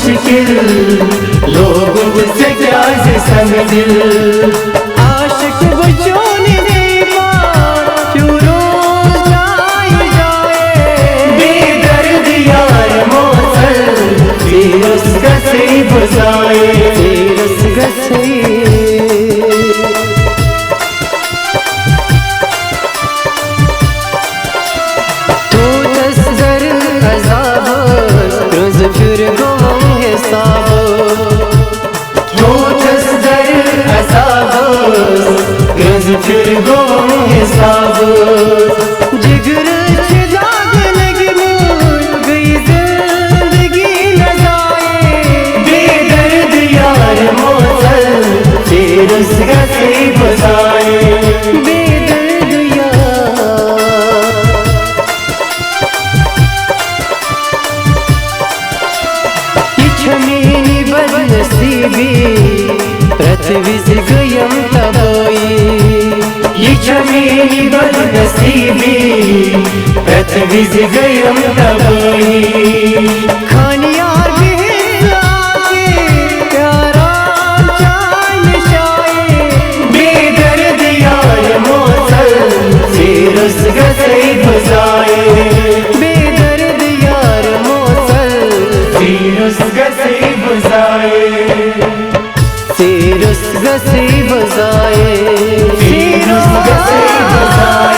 मुश्किल, लोगों से क्या से संग दिल। आशिक बचोने दे पार क्यों रोज जाए जाए, बेदर्द यार मौसल तेरस गसे बजाए, तेरस गसे। फिर गम हिसाब तो तस्दर असाब, रज फिर गम हिसाब। जिगर से दाग लगी मुझ गई जिंदगी न जाए, बेदर्द यार मौसल तेरस गसे बजाए, बेदर्द यार। छमेनी बदनसीबी पृथ्वी गयम तबोई, ये छमेनी बदनसीबी पृथ्वी गयम तबोई। खानियार भी प्यारा चांद शाये, बेदर्द यार मौसल तेरस गसे बजाए, बेदर्द यार मौसल तेरस गसे बजाए, तेरस गसे बजाए, तेरस गसे बजाए।